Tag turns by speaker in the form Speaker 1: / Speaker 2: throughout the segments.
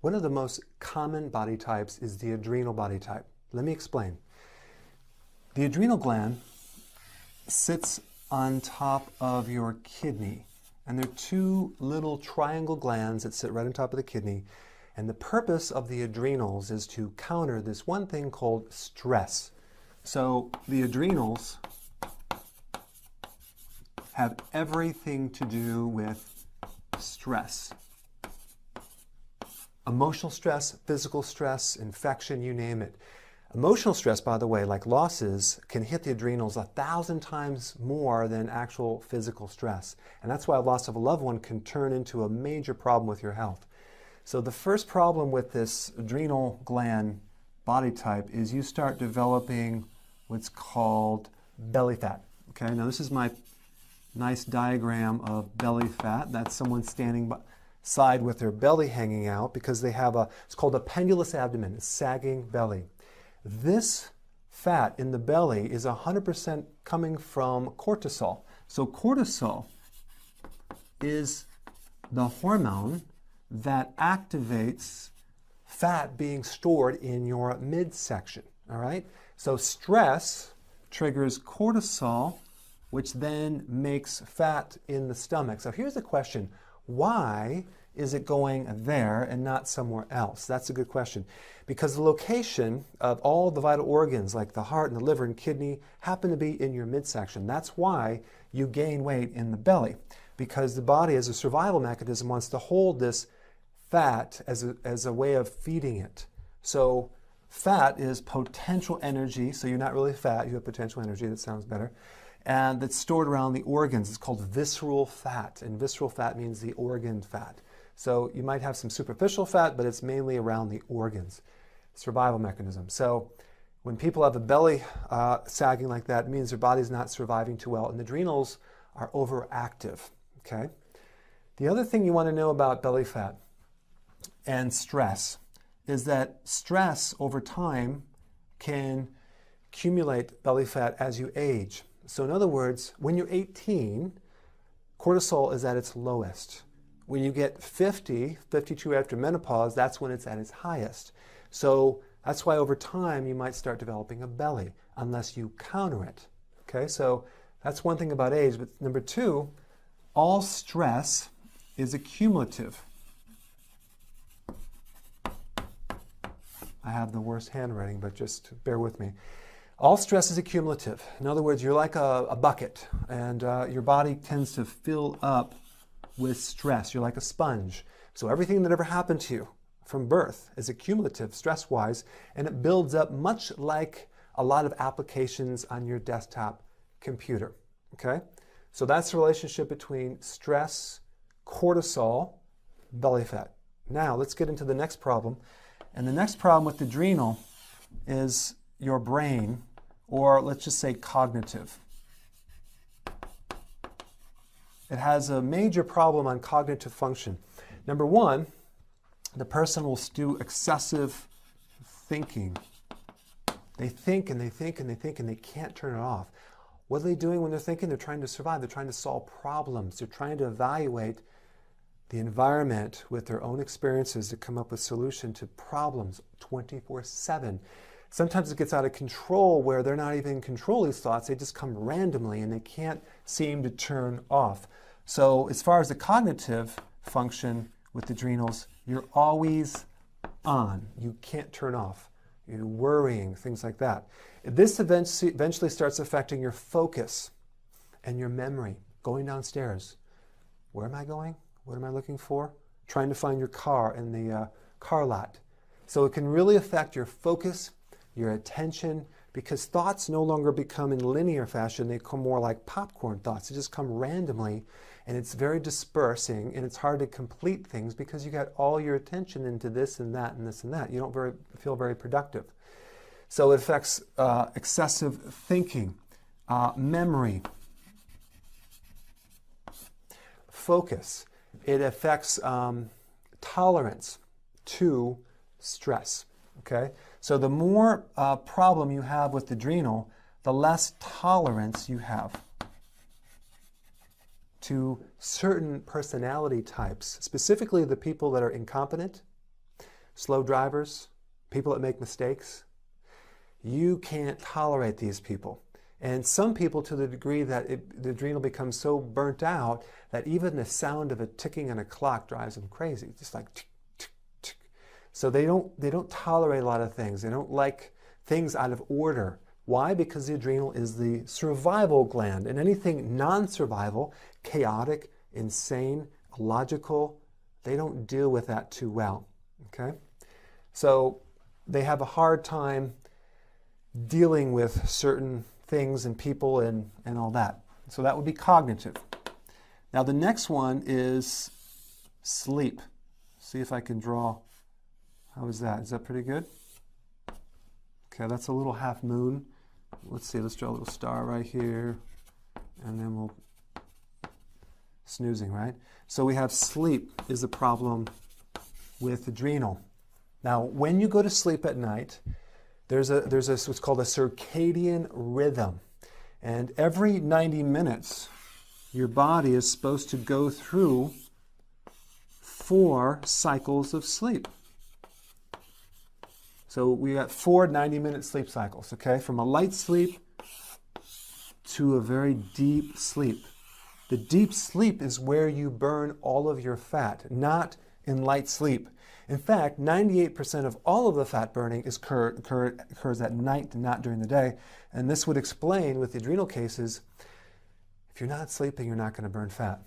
Speaker 1: One of the most common body types is the adrenal body type. Let me explain. The adrenal gland sits on top of your kidney, and there are two little triangle glands that sit right on top of the kidney. And the purpose of the adrenals is to counter this one thing called stress. So the adrenals have everything to do with stress. Emotional stress, physical stress, infection, you name it. Emotional stress, by the way, like losses, can hit the adrenals 1,000 times more than actual physical stress. And that's why loss of a loved one can turn into a major problem with your health. So the first problem with this adrenal gland body type is you start developing what's called belly fat. Okay, now this is my nice diagram of belly fat. That's someone standing side with their belly hanging out because they have it's called a pendulous abdomen, a sagging belly. This fat in the belly is 100% coming from cortisol. So cortisol is the hormone that activates fat being stored in your midsection, all right? So stress triggers cortisol, which then makes fat in the stomach. So here's the question. Why is it going there and not somewhere else? That's a good question. Because the location of all the vital organs, like the heart and the liver and kidney, happen to be in your midsection. That's why you gain weight in the belly. Because the body, as a survival mechanism, wants to hold this fat as a way of feeding it. So fat is potential energy. So you're not really fat, you have potential energy. That sounds better. And that's stored around the organs. It's called visceral fat. And visceral fat means the organ fat. So you might have some superficial fat, but it's mainly around the organs. Survival mechanism. So when people have a belly sagging like that, it means their body's not surviving too well. And the adrenals are overactive. Okay? The other thing you want to know about belly fat and stress is that stress over time can accumulate belly fat as you age. So in other words, when you're 18, cortisol is at its lowest. When you get 50, 52 after menopause, that's when it's at its highest. So that's why over time you might start developing a belly unless you counter it. Okay, so that's one thing about age. But number two, all stress is accumulative. I have the worst handwriting, but just bear with me. All stress is accumulative. In other words, you're like a bucket, and your body tends to fill up with stress. You're like a sponge. So everything that ever happened to you from birth is accumulative, stress-wise, and it builds up much like a lot of applications on your desktop computer. Okay? So that's the relationship between stress, cortisol, belly fat. Now, let's get into the next problem. And the next problem with the adrenal is your brain, or let's just say cognitive. It has a major problem on cognitive function. Number one, the person will do excessive thinking. They think and they think and they think and they can't turn it off. What are they doing when they're thinking? They're trying to survive. They're trying to solve problems. They're trying to evaluate the environment with their own experiences to come up with solution to problems 24/7. Sometimes it gets out of control where they're not even in control of these thoughts. They just come randomly and they can't seem to turn off. So as far as the cognitive function with the adrenals, you're always on. You can't turn off. You're worrying, things like that. This eventually starts affecting your focus and your memory. Going downstairs. Where am I going? What am I looking for? Trying to find your car in the car lot. So it can really affect your focus, your attention, because thoughts no longer become in linear fashion. They come more like popcorn thoughts. They just come randomly, and it's very dispersing, and it's hard to complete things because you got all your attention into this and that and this and that. You don't feel very productive. So it affects excessive thinking, memory, focus. It affects tolerance to stress. Okay? So the more problem you have with the adrenal, the less tolerance you have to certain personality types, specifically the people that are incompetent, slow drivers, people that make mistakes. You can't tolerate these people. And some people, to the degree that the adrenal becomes so burnt out that even the sound of a ticking on a clock drives them crazy. Just like tick, tick, tick. So they don't tolerate a lot of things. They don't like things out of order. Why? Because the adrenal is the survival gland. And anything non-survival, chaotic, insane, illogical, they don't deal with that too well. Okay? So they have a hard time dealing with certain things and people and all that. So that would be cognitive. Now the next one is sleep. See if I can draw. How is that? Is that pretty good? Okay, that's a little half moon. Let's see, let's draw a little star right here. And then we'll... snoozing, right? So we have sleep is the problem with adrenal. Now, when you go to sleep at night, there's what's called a circadian rhythm. And every 90 minutes, your body is supposed to go through 4 cycles of sleep. So we got 4 90-minute sleep cycles, okay? From a light sleep to a very deep sleep. The deep sleep is where you burn all of your fat, not in light sleep. In fact, 98% of all of the fat burning occurs at night and not during the day. And this would explain, with the adrenal cases, if you're not sleeping, you're not going to burn fat.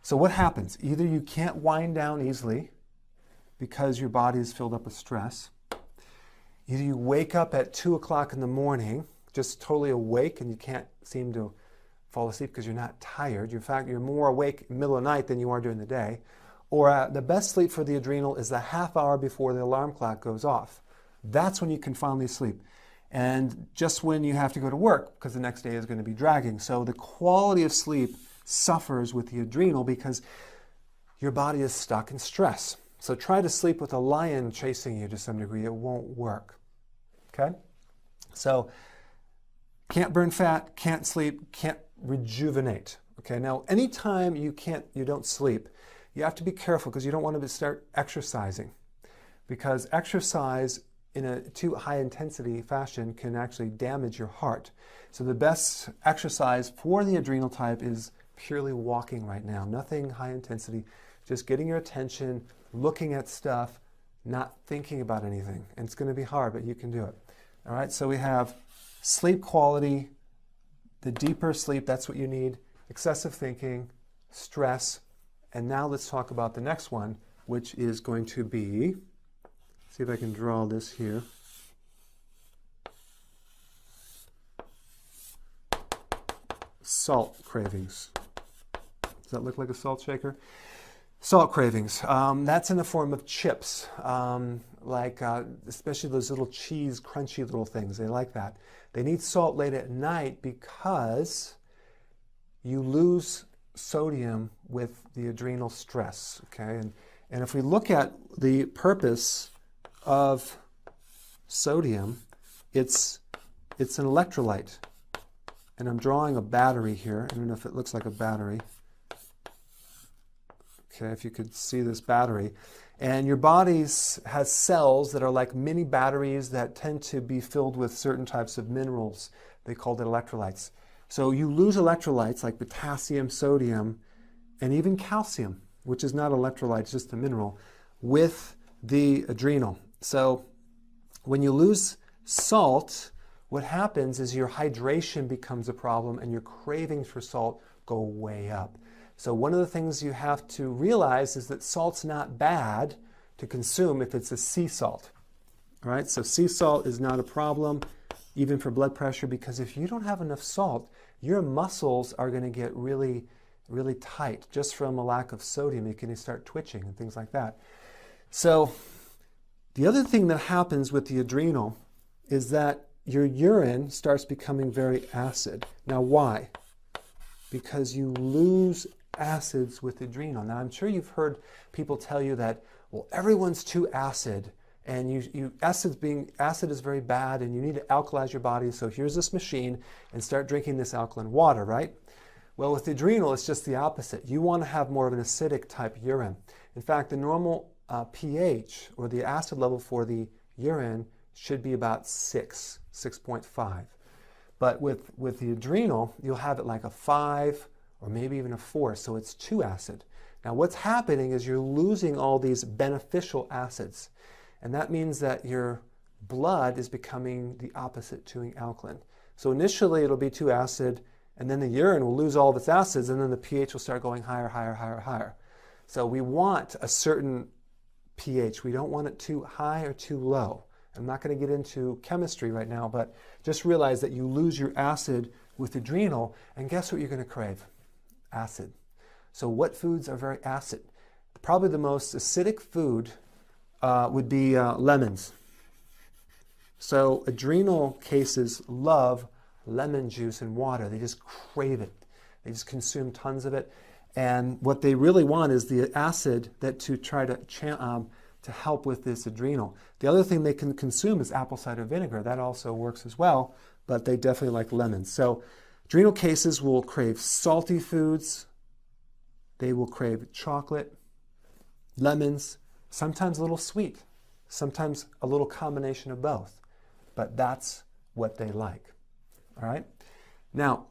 Speaker 1: So what happens? Either you can't wind down easily because your body is filled up with stress. Either you wake up at 2 o'clock in the morning, just totally awake, and you can't seem to fall asleep because you're not tired. In fact, you're more awake in the middle of the night than you are during the day. Or the best sleep for the adrenal is the half hour before the alarm clock goes off. That's when you can finally sleep. And just when you have to go to work, because the next day is going to be dragging. So the quality of sleep suffers with the adrenal because your body is stuck in stress. So try to sleep with a lion chasing you to some degree. It won't work. Okay? So can't burn fat, can't sleep, can't rejuvenate. Okay? Now, anytime you don't sleep, you have to be careful because you don't want to start exercising, because exercise in a too high intensity fashion can actually damage your heart. So the best exercise for the adrenal type is purely walking right now. Nothing high intensity, just getting your attention, looking at stuff, not thinking about anything. And it's going to be hard, but you can do it. All right, so we have sleep quality, the deeper sleep, that's what you need, excessive thinking, stress. And now let's talk about the next one, which is going to be, see if I can draw this here. Salt cravings. Does that look like a salt shaker? Salt cravings. That's in the form of chips, especially those little cheese, crunchy little things. They like that. They need salt late at night because you lose sodium with the adrenal stress, okay? And if we look at the purpose of sodium, it's an electrolyte. And I'm drawing a battery here. I don't know if it looks like a battery. Okay, if you could see this battery. And your body has cells that are like mini batteries that tend to be filled with certain types of minerals. They call it electrolytes. So you lose electrolytes like potassium, sodium, and even calcium, which is not electrolyte, it's just a mineral, with the adrenal. So when you lose salt, what happens is your hydration becomes a problem and your cravings for salt go way up. So one of the things you have to realize is that salt's not bad to consume if it's a sea salt. All right, so sea salt is not a problem, even for blood pressure, because if you don't have enough salt, your muscles are going to get really, really tight just from a lack of sodium. You can start twitching and things like that. So the other thing that happens with the adrenal is that your urine starts becoming very acid. Now why? Because you lose acids with adrenal. Now I'm sure you've heard people tell you that, well, everyone's too acid, and acid is very bad, and you need to alkalize your body. So here's this machine, and start drinking this alkaline water, right? Well, with the adrenal, it's just the opposite. You want to have more of an acidic type urine. In fact, the normal pH, or the acid level for the urine, should be about 6.5. But with the adrenal, you'll have it like a 5 or maybe even a 4, so it's too acid. Now what's happening is you're losing all these beneficial acids, and that means that your blood is becoming the opposite, to alkaline. So initially it'll be too acid, and then the urine will lose all of its acids, and then the pH will start going higher, higher, higher, higher. So we want a certain pH. We don't want it too high or too low. I'm not going to get into chemistry right now, but just realize that you lose your acid with adrenal, and guess what you're going to crave? Acid. So what foods are very acid? Probably the most acidic food would be lemons. So adrenal cases love lemon juice and water. They just crave it. They just consume tons of it. And what they really want is the acid that to try to help with this adrenal. The other thing they can consume is apple cider vinegar. That also works as well, but they definitely like lemons. So adrenal cases will crave salty foods. They will crave chocolate, lemons, sometimes a little sweet, sometimes a little combination of both. But that's what they like. All right? Now,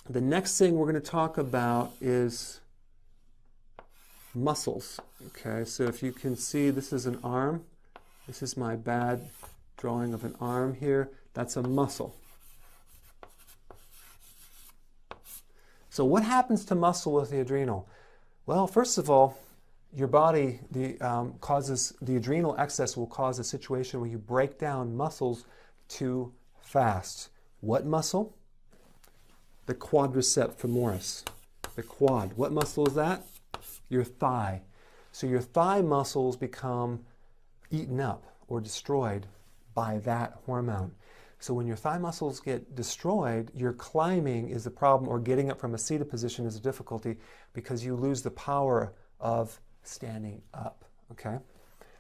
Speaker 1: the next thing we're going to talk about is muscles. Okay, so if you can see, this is an arm. This is my bad drawing of an arm here. That's a muscle. So what happens to muscle with the adrenal? Well, first of all, your body causes the adrenal excess will cause a situation where you break down muscles too fast. What muscle? The quadriceps femoris, the quad. What muscle is that? Your thigh. So your thigh muscles become eaten up or destroyed by that hormone. So when your thigh muscles get destroyed, your climbing is the problem, or getting up from a seated position is a difficulty, because you lose the power of standing up. Okay?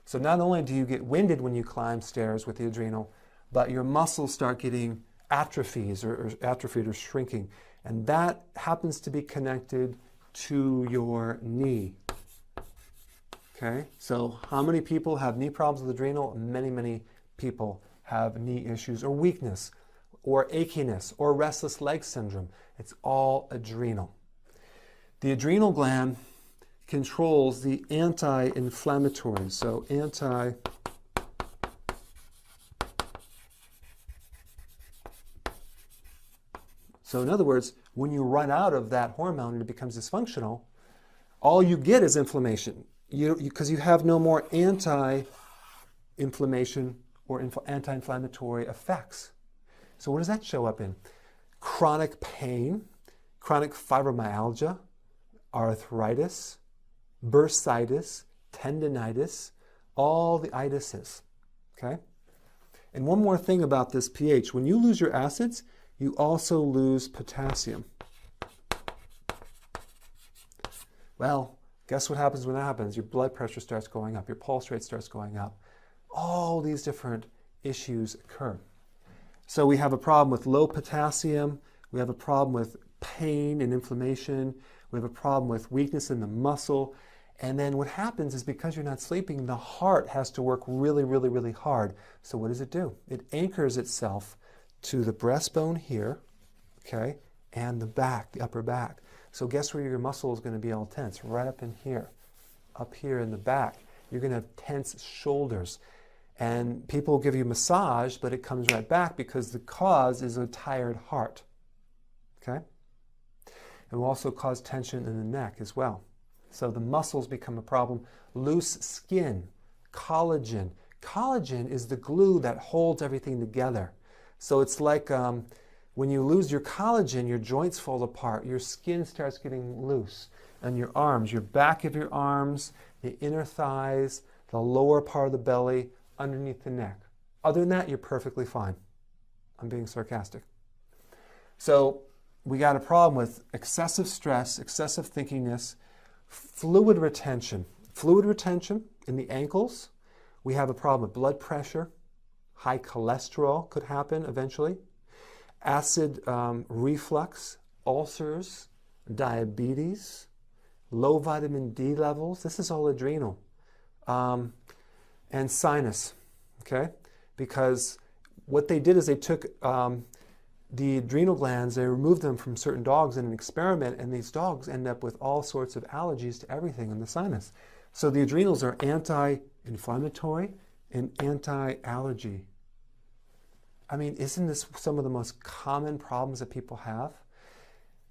Speaker 1: So not only do you get winded when you climb stairs with the adrenal, but your muscles start getting atrophied or shrinking. And that happens to be connected to your knee. Okay? So how many people have knee problems with adrenal? Many, many people have knee issues, or weakness, or achiness, or restless leg syndrome. It's all adrenal. The adrenal gland controls the anti-inflammatories. So So in other words, when you run out of that hormone and it becomes dysfunctional, all you get is inflammation, because you have no more anti-inflammation or anti-inflammatory effects. So what does that show up in? Chronic pain, chronic fibromyalgia, arthritis, bursitis, tendinitis, all the itises. Okay? And one more thing about this pH. When you lose your acids, you also lose potassium. Well, guess what happens when that happens? Your blood pressure starts going up, your pulse rate starts going up. All these different issues occur. So we have a problem with low potassium, we have a problem with pain and inflammation, we have a problem with weakness in the muscle, and then what happens is, because you're not sleeping, the heart has to work really, really, really hard. So what does it do? It anchors itself to the breastbone here, okay, and the back, the upper back. So guess where your muscle is going to be all tense? Right up in here in the back. You're going to have tense shoulders. And people will give you a massage, but it comes right back because the cause is a tired heart. Okay? It will also cause tension in the neck as well. So the muscles become a problem. Loose skin, collagen. Collagen is the glue that holds everything together. So it's like when you lose your collagen, your joints fall apart, your skin starts getting loose, and your arms, your back of your arms, the inner thighs, the lower part of the belly, underneath the neck. Other than that, you're perfectly fine. I'm being sarcastic. So we got a problem with excessive stress, excessive thinkingness, fluid retention. Fluid retention in the ankles. We have a problem with blood pressure. High cholesterol could happen eventually. Acid reflux, ulcers, diabetes, low vitamin D levels. This is all adrenal. and sinus, okay? Because what they did is they took the adrenal glands, they removed them from certain dogs in an experiment, and these dogs end up with all sorts of allergies to everything in the sinus. So the adrenals are anti-inflammatory and anti-allergy. I mean, isn't this some of the most common problems that people have?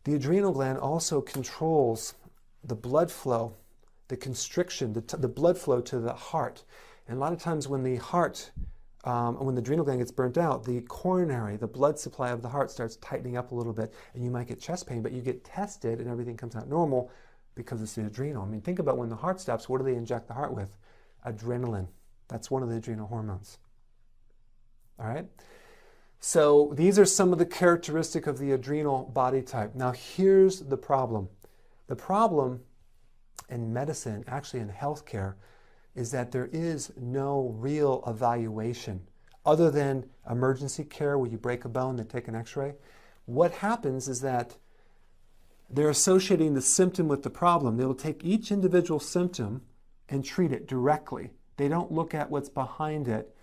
Speaker 1: The adrenal gland also controls the blood flow, the constriction, the blood flow to the heart. And a lot of times when the heart, when the adrenal gland gets burnt out, the coronary, the blood supply of the heart starts tightening up a little bit, and you might get chest pain, but you get tested and everything comes out normal because it's the adrenal. I mean, think about when the heart stops, what do they inject the heart with? Adrenaline. That's one of the adrenal hormones. All right? So these are some of the characteristics of the adrenal body type. Now here's the problem. The problem in medicine, actually in healthcare, is that there is no real evaluation other than emergency care where you break a bone, they take an x-ray. What happens is that they're associating the symptom with the problem. They will take each individual symptom and treat it directly. They don't look at what's behind it.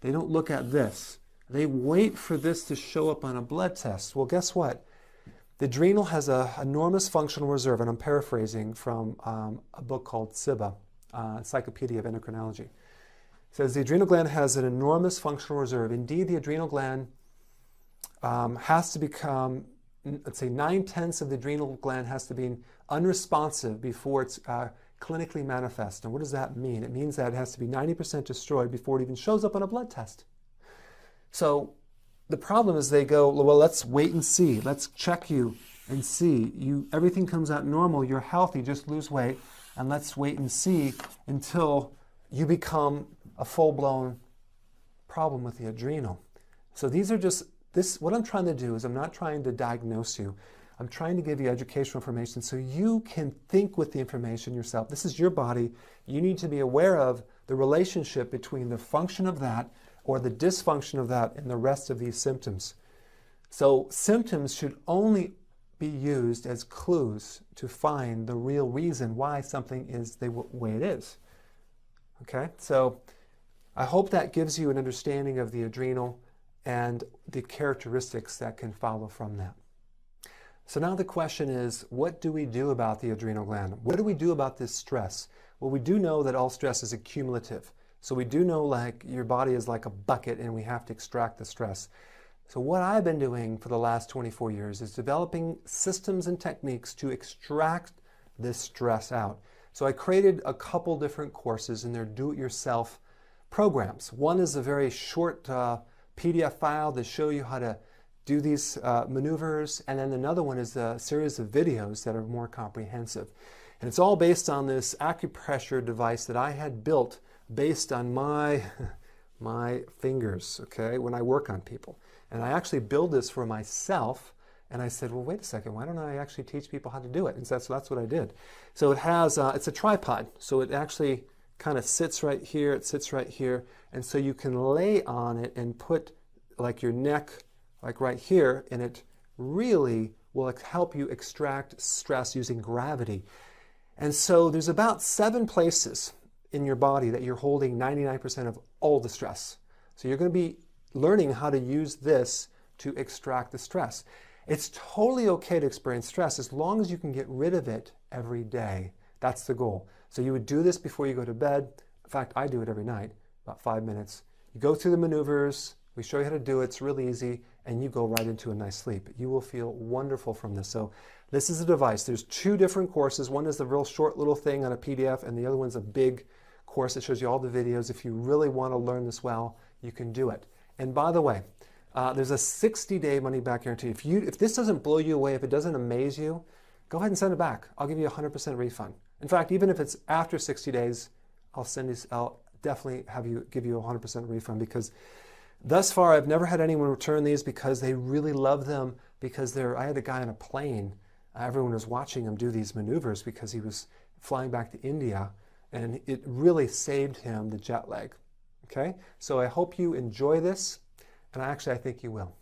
Speaker 1: They don't look at this. They wait for this to show up on a blood test. Well, guess what? The adrenal has an enormous functional reserve, and I'm paraphrasing from a book called SIBA, Encyclopedia of Endocrinology. It says the adrenal gland has an enormous functional reserve. Indeed, the adrenal gland has to become, let's say 9/10 of the adrenal gland has to be unresponsive before it's clinically manifest. And what does that mean? It means that it has to be 90% destroyed before it even shows up on a blood test. So the problem is they go, well, let's wait and see. Let's check you and see. Everything comes out normal. You're healthy. Just lose weight. And let's wait and see until you become a full-blown problem with the adrenal. So these are just, what I'm trying to do is I'm not trying to diagnose you. I'm trying to give you educational information so you can think with the information yourself. This is your body. You need to be aware of the relationship between the function of that or the dysfunction of that and the rest of these symptoms. So symptoms should only be used as clues to find the real reason why something is the way it is. Okay, so I hope that gives you an understanding of the adrenal and the characteristics that can follow from that. So now the question is, what do we do about the adrenal gland? What do we do about this stress? Well, we do know that all stress is accumulative. So we do know like your body is like a bucket and we have to extract the stress. So what I've been doing for the last 24 years is developing systems and techniques to extract this stress out. So I created a couple different courses and they're do-it-yourself programs. One is a very short PDF file to show you how to do these maneuvers, and then another one is a series of videos that are more comprehensive. And it's all based on this acupressure device that I had built based on my fingers, okay, when I work on people. And I actually build this for myself, and I said, well, wait a second, why don't I actually teach people how to do it? And so that's what I did. So it has, it's a tripod, so it actually kind of sits right here, it sits right here, and so you can lay on it and put like your neck like right here, and it really will help you extract stress using gravity. And so there's about 7 places in your body that you're holding 99% of all the stress. So you're going to be learning how to use this to extract the stress. It's totally okay to experience stress as long as you can get rid of it every day. That's the goal. So you would do this before you go to bed. In fact, I do it every night, about 5 minutes. You go through the maneuvers, we show you how to do it, it's really easy, and you go right into a nice sleep. You will feel wonderful from this. So this is a device. There's 2 different courses. One is the real short little thing on a PDF, and the other one's a big course that shows you all the videos. If you really want to learn this well, you can do it. And by the way, there's a 60-day money-back guarantee. If this doesn't blow you away, if it doesn't amaze you, go ahead and send it back. I'll give you a 100% refund. In fact, even if it's after 60 days, I'll definitely give you a 100% refund, because thus far I've never had anyone return these because they really love them. Because I had a guy on a plane, everyone was watching him do these maneuvers because he was flying back to India, and it really saved him the jet lag. Okay, so I hope you enjoy this, and I think you will.